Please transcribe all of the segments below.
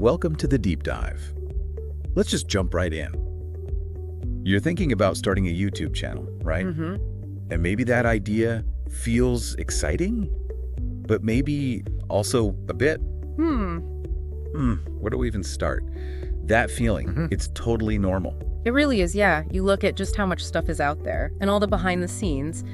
welcome to the deep dive. Let's just jump right in. You're thinking about starting a YouTube channel, right? And maybe that idea feels exciting, but maybe also a bit, where do we even start? That feeling, it's totally normal. It really is, yeah. You look at just how much stuff is out there and all the behind the scenes,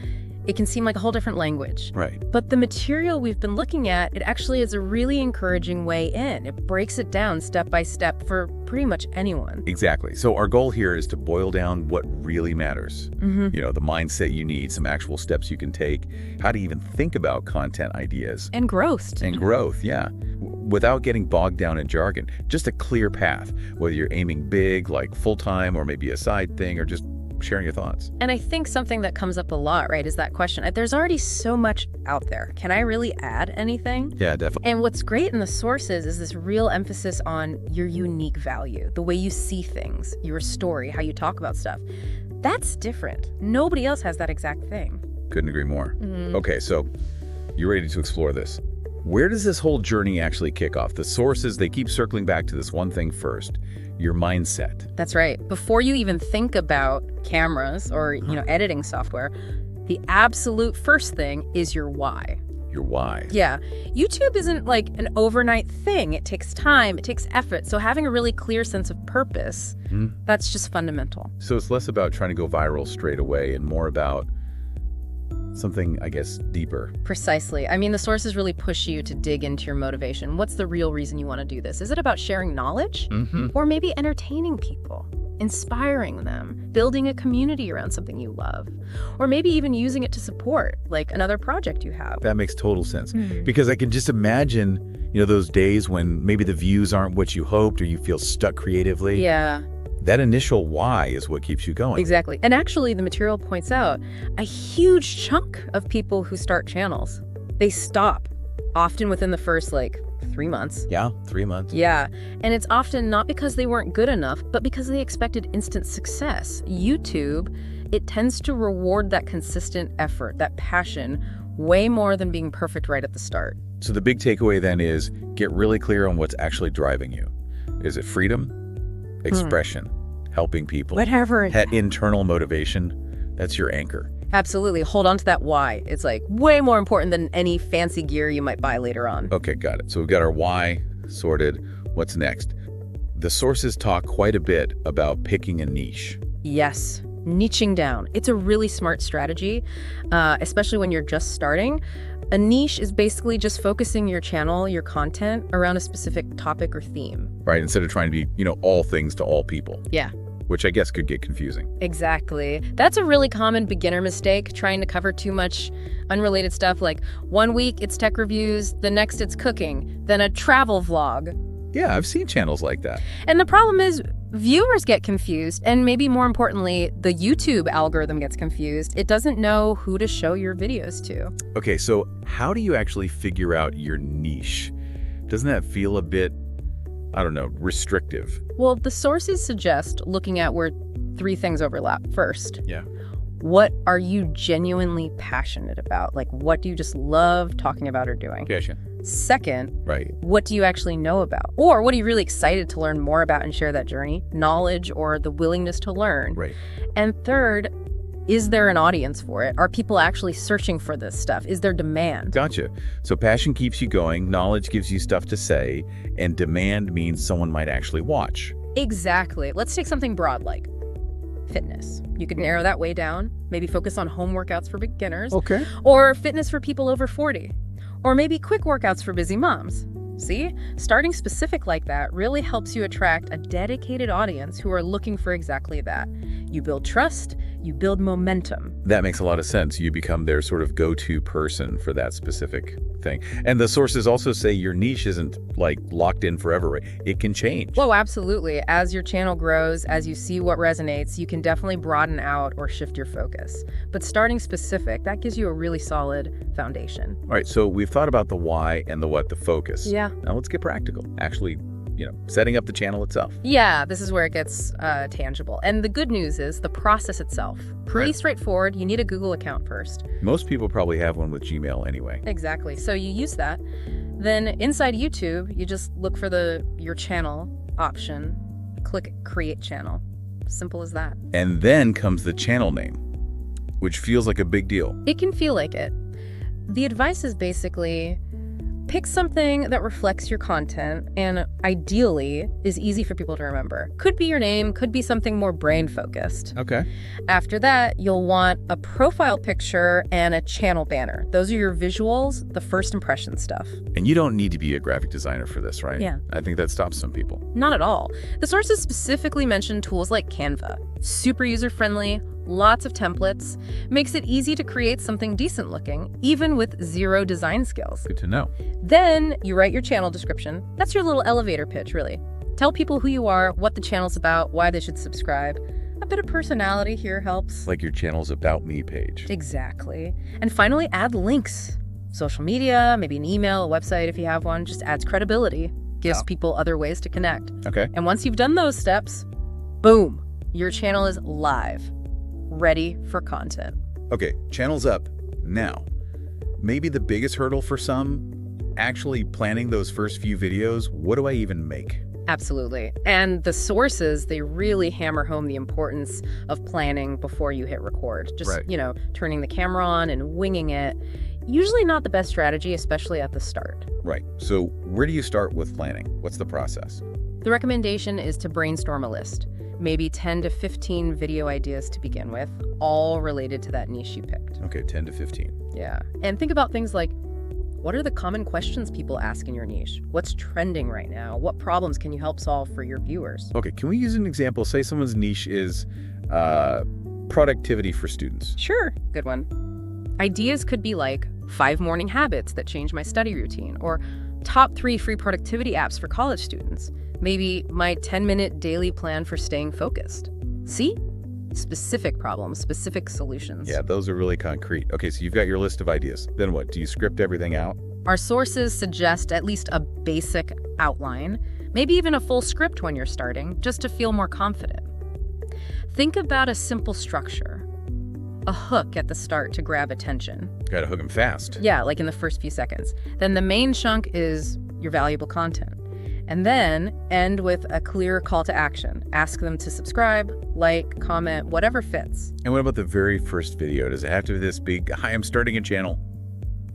it can seem like a whole different language. Right. But the material we've been looking at, it actually is a really encouraging way in. It breaks it down step by step for pretty much anyone. Exactly. So our goal here is to boil down what really matters. You know, the mindset you need, some actual steps you can take, how to even think about content ideas. And growth. And growth, yeah. Without getting bogged down in jargon. Just a clear path, whether you're aiming big, like full-time, or maybe a side thing, or just sharing your thoughts. And I think something that comes up a lot, right, is that question. There's already so much out there. Can I really add anything? Yeah, definitely. And what's great in the sources is this real emphasis on your unique value, the way you see things, your story, how you talk about stuff. That's different. Nobody else has that exact thing. Couldn't agree more. Okay, so you're ready to explore this. Where does this whole journey actually kick off? The sources, they keep circling back to this one thing first, your mindset. That's right. Before you even think about cameras or, editing software, the absolute first thing is your why. Your why. Yeah. YouTube isn't like an overnight thing. It takes time, it takes effort. So having a really clear sense of purpose, that's just fundamental. So it's less about trying to go viral straight away and more about something, I guess, deeper. Precisely. I mean, the sources really push you to dig into your motivation. What's the real reason you want to do this? Is it about sharing knowledge? Or maybe entertaining people, inspiring them, building a community around something you love? Or maybe even using it to support, like another project you have? That makes total sense. Because I can just imagine, those days when maybe the views aren't what you hoped or you feel stuck creatively. Yeah. That initial why is what keeps you going. Exactly. And actually, the material points out a huge chunk of people who start channels, they stop, often within the first, 3 months. Yeah, 3 months. Yeah. And it's often not because they weren't good enough, but because they expected instant success. YouTube, it tends to reward that consistent effort, that passion, way more than being perfect right at the start. So the big takeaway then is get really clear on what's actually driving you. Is it freedom? Expression, helping people, whatever. That internal motivation, that's your anchor. Absolutely. Hold on to that why. It's way more important than any fancy gear you might buy later on. Okay, got it. So we've got our why sorted. What's next? The sources talk quite a bit about picking a niche. Yes, niching down. It's a really smart strategy, especially when you're just starting. A niche is basically just focusing your channel, your content, around a specific topic or theme. Right, instead of trying to be, all things to all people. Yeah. Which I guess could get confusing. Exactly. That's a really common beginner mistake, trying to cover too much unrelated stuff. Like 1 week it's tech reviews, the next it's cooking, then a travel vlog. Yeah, I've seen channels like that. And the problem is viewers get confused, and maybe more importantly, the YouTube algorithm gets confused. It doesn't know who to show your videos to. Okay, so how do you actually figure out your niche? Doesn't that feel a bit, I don't know, restrictive? Well, the sources suggest looking at where 3 things overlap. First, yeah. What are you genuinely passionate about? What do you just love talking about or doing? Passion. Second, right. What do you actually know about? Or what are you really excited to learn more about and share that journey? Knowledge or the willingness to learn. Right. And third, is there an audience for it? Are people actually searching for this stuff? Is there demand? Gotcha. So passion keeps you going, knowledge gives you stuff to say, and demand means someone might actually watch. Exactly. Let's take something broad like fitness. You could narrow that way down, maybe focus on home workouts for beginners. Okay. Or fitness for people over 40. Or maybe quick workouts for busy moms. See? Starting specific like that really helps you attract a dedicated audience who are looking for exactly that. You build trust, you build momentum. That makes a lot of sense. You become their sort of go-to person for that specific thing. And the sources also say your niche isn't locked in forever. Right? It can change. Whoa, absolutely. As your channel grows, as you see what resonates, you can definitely broaden out or shift your focus. But starting specific, that gives you a really solid foundation. All right, so we've thought about the why and the what, the focus. Yeah. Now let's get practical. Actually, setting up the channel itself. Yeah, this is where it gets tangible. And the good news is the process itself. Pretty straightforward. You need a Google account first. Most people probably have one with Gmail anyway. Exactly. So you use that. Then inside YouTube, you just look for your channel option, click Create Channel. Simple as that. And then comes the channel name, which feels like a big deal. It can feel like it. The advice is basically pick something that reflects your content and ideally is easy for people to remember. Could be your name, could be something more brain-focused. Okay. After that, you'll want a profile picture and a channel banner. Those are your visuals, the first impression stuff. And you don't need to be a graphic designer for this, right? Yeah. I think that stops some people. Not at all. The sources specifically mention tools like Canva. Super user-friendly, lots of templates, makes it easy to create something decent looking, even with zero design skills. Good to know. Then you write your channel description. That's your little elevator pitch, really. Tell people who you are, what the channel's about, why they should subscribe. A bit of personality here helps. Like your channel's About Me page. Exactly. And finally, add links. Social media, maybe an email, a website if you have one, just adds credibility, gives people other ways to connect. Okay. And once you've done those steps, boom, your channel is live, ready for content. Okay, channel's up. Now, maybe the biggest hurdle for some, actually planning those first few videos. What do I even make? Absolutely. And the sources, they really hammer home the importance of planning before you hit record. Just, Right. Turning the camera on and winging it. Usually not the best strategy, especially at the start. Right. So where do you start with planning? What's the process? The recommendation is to brainstorm a list. Maybe 10 to 15 video ideas to begin with, all related to that niche you picked. Okay, 10 to 15. Yeah. And think about things like, what are the common questions people ask in your niche? What's trending right now? What problems can you help solve for your viewers? Okay, can we use an example? Say someone's niche is productivity for students. Sure, good one. Ideas could be like 5 morning habits that change my study routine, or top 3 free productivity apps for college students. Maybe my 10-minute daily plan for staying focused. See? Specific problems, specific solutions. Yeah, those are really concrete. Okay, so you've got your list of ideas. Then what? Do you script everything out? Our sources suggest at least a basic outline, maybe even a full script when you're starting, just to feel more confident. Think about a simple structure. A hook at the start to grab attention. Gotta hook them fast. Yeah, like in the first few seconds. Then the main chunk is your valuable content. And then end with a clear call to action. Ask them to subscribe, like, comment, whatever fits. And what about the very first video? Does it have to be this big, hi, I'm starting a channel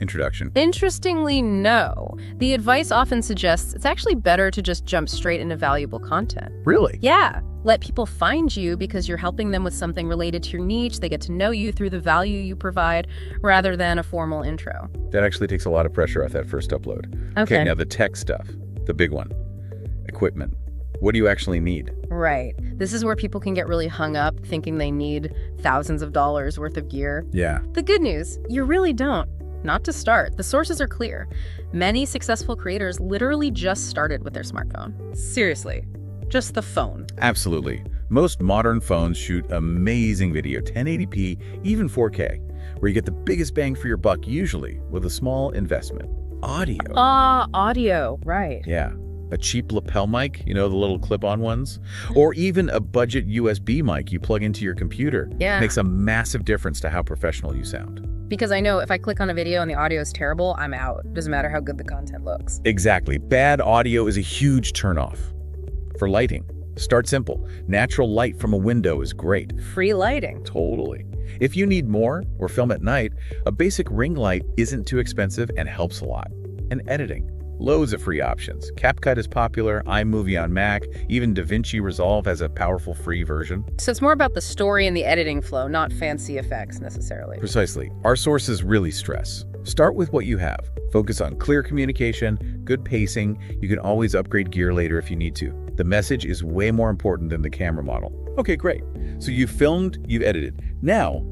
introduction? Interestingly, no. The advice often suggests it's actually better to just jump straight into valuable content. Really? Yeah. Let people find you because you're helping them with something related to your niche. They get to know you through the value you provide rather than a formal intro. That actually takes a lot of pressure off that first upload. Okay. Now the tech stuff, the big one, equipment. What do you actually need? Right. This is where people can get really hung up thinking they need thousands of dollars worth of gear. Yeah. The good news, you really don't. Not to start. The sources are clear. Many successful creators literally just started with their smartphone. Seriously. Just the phone. Absolutely. Most modern phones shoot amazing video, 1080p, even 4K, where you get the biggest bang for your buck, usually with a small investment. Audio. Audio, right. Yeah. A cheap lapel mic, the little clip-on ones, or even a budget USB mic you plug into your computer. Yeah. Makes a massive difference to how professional you sound. Because I know if I click on a video and the audio is terrible, I'm out. Doesn't matter how good the content looks. Exactly. Bad audio is a huge turnoff. For lighting, start simple. Natural light from a window is great. Free lighting. Totally. If you need more or film at night, a basic ring light isn't too expensive and helps a lot. And editing. Loads of free options. CapCut is popular, iMovie on Mac, even DaVinci Resolve has a powerful free version. So it's more about the story and the editing flow, not fancy effects necessarily. Precisely. Our sources really stress. Start with what you have. Focus on clear communication, good pacing. You can always upgrade gear later if you need to. The message is way more important than the camera model. Okay, great. So you've filmed, you've edited. Now,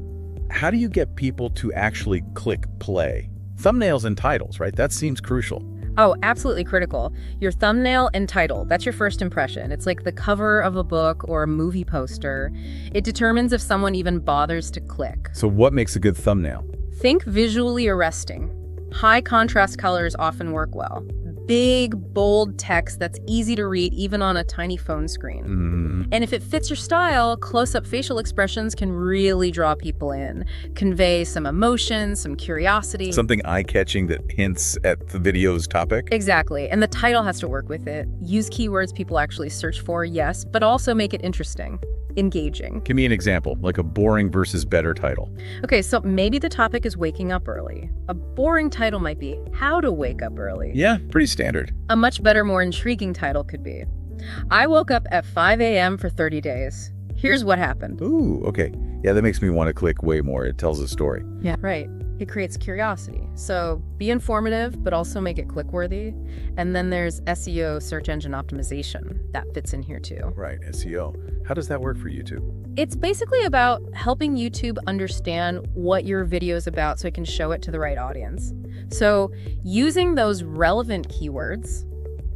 how do you get people to actually click play? Thumbnails and titles, right? That seems crucial. Oh, absolutely critical. Your thumbnail and title, that's your first impression. It's like the cover of a book or a movie poster. It determines if someone even bothers to click. So what makes a good thumbnail? Think visually arresting. High contrast colors often work well. big, bold text that's easy to read even on a tiny phone screen. And if it fits your style, close-up facial expressions can really draw people in, convey some emotion, some curiosity. Something eye-catching that hints at the video's topic? Exactly. And the title has to work with it. Use keywords people actually search for, yes, but also make it interesting, engaging. Give me an example, like a boring versus better title. Okay, so maybe the topic is waking up early. A boring title might be How to Wake Up Early. Yeah, pretty standard. A much better, more intriguing title could be I woke up at 5 a.m. for 30 days. Here's what happened. Ooh, okay. Yeah, that makes me want to click way more. It tells a story. Yeah, right. It creates curiosity. So be informative, but also make it click-worthy. And then there's SEO, search engine optimization. That fits in here too. Right, SEO. How does that work for YouTube? It's basically about helping YouTube understand what your video is about so it can show it to the right audience. So using those relevant keywords,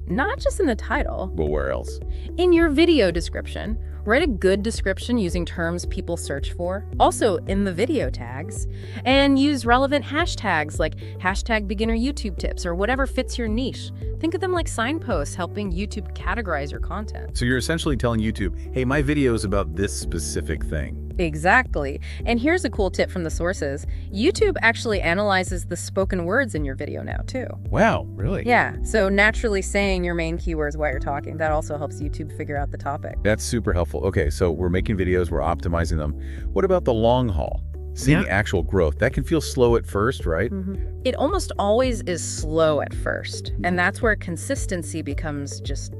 not just in the title. Well, where else? In your video description. Write a good description using terms people search for, also in the video tags, and use relevant hashtags like hashtag beginner YouTube tips or whatever fits your niche. Think of them like signposts helping YouTube categorize your content. So you're essentially telling YouTube, hey, my video is about this specific thing. Exactly. And here's a cool tip from the sources. YouTube actually analyzes the spoken words in your video now, too. Wow, really? Yeah, so naturally saying your main keywords while you're talking, that also helps YouTube figure out the topic. That's super helpful. Okay, so we're making videos, we're optimizing them. What about the long haul? Seeing actual growth, that can feel slow at first, right? It almost always is slow at first, and that's where consistency becomes just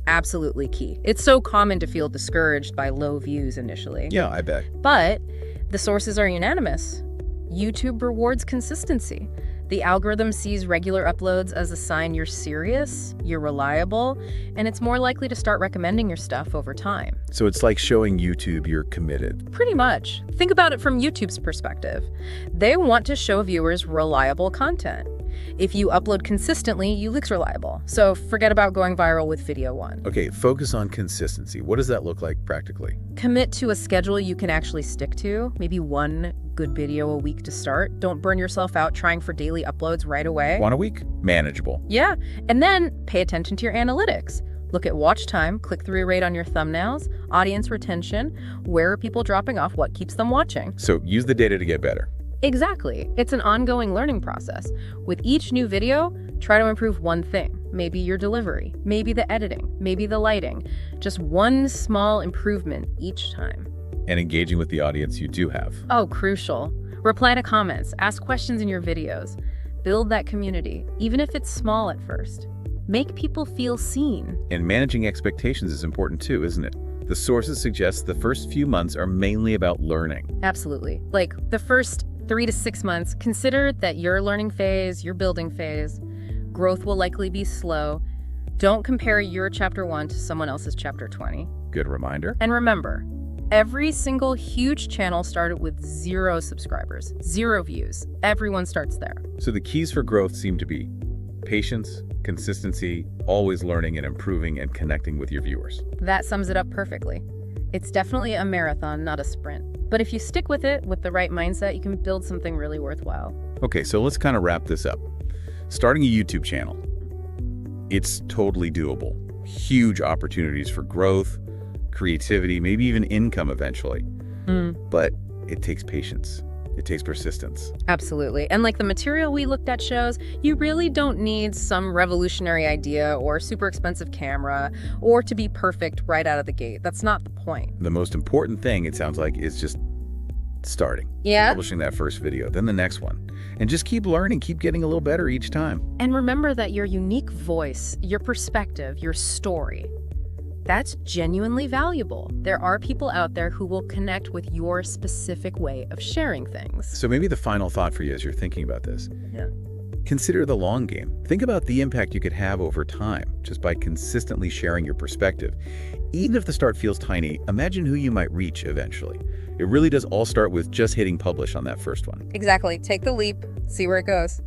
absolutely key. It's so common to feel discouraged by low views initially. Yeah, I bet. But the sources are unanimous. YouTube rewards consistency. The algorithm sees regular uploads as a sign you're serious, you're reliable, and it's more likely to start recommending your stuff over time. So it's like showing YouTube you're committed. Pretty much. Think about it from YouTube's perspective. They want to show viewers reliable content. If you upload consistently, you look reliable. So forget about going viral with video one. Okay, focus on consistency. What does that look like practically? Commit to a schedule you can actually stick to, maybe one good video a week to start. Don't burn yourself out trying for daily uploads right away. One a week? Manageable. Yeah, and then pay attention to your analytics. Look at watch time, click-through rate on your thumbnails, audience retention, where are people dropping off, what keeps them watching. So use the data to get better. Exactly. It's an ongoing learning process. With each new video, try to improve one thing. Maybe your delivery, maybe the editing, maybe the lighting. Just one small improvement each time. And engaging with the audience you do have. Oh, crucial. Reply to comments, ask questions in your videos. Build that community, even if it's small at first. Make people feel seen. And managing expectations is important too, isn't it? The sources suggest the first few months are mainly about learning. Absolutely. Like the first 3 to 6 months, consider that your learning phase, your building phase. Growth will likely be slow. Don't compare your chapter 1 to someone else's chapter 20. Good reminder. And remember, every single huge channel started with 0 subscribers, 0 views. Everyone starts there. So the keys for growth seem to be patience, consistency, always learning and improving and connecting with your viewers. That sums it up perfectly. It's definitely a marathon, not a sprint. But if you stick with it with the right mindset, you can build something really worthwhile. Okay, so let's kind of wrap this up. Starting a YouTube channel, it's totally doable. Huge opportunities for growth, creativity, maybe even income eventually. But it takes patience. It takes persistence. Absolutely. And like the material we looked at shows, you really don't need some revolutionary idea or super expensive camera or to be perfect right out of the gate. That's not the point. The most important thing, it sounds like, is just starting. Yeah. Publishing that first video, then the next one. And just keep learning, keep getting a little better each time. And remember that your unique voice, your perspective, your story, that's genuinely valuable. There are people out there who will connect with your specific way of sharing things. So maybe the final thought for you as you're thinking about this. Yeah. Consider the long game. Think about the impact you could have over time just by consistently sharing your perspective. Even if the start feels tiny, imagine who you might reach eventually. It really does all start with just hitting publish on that first one. Exactly. Take the leap, see where it goes.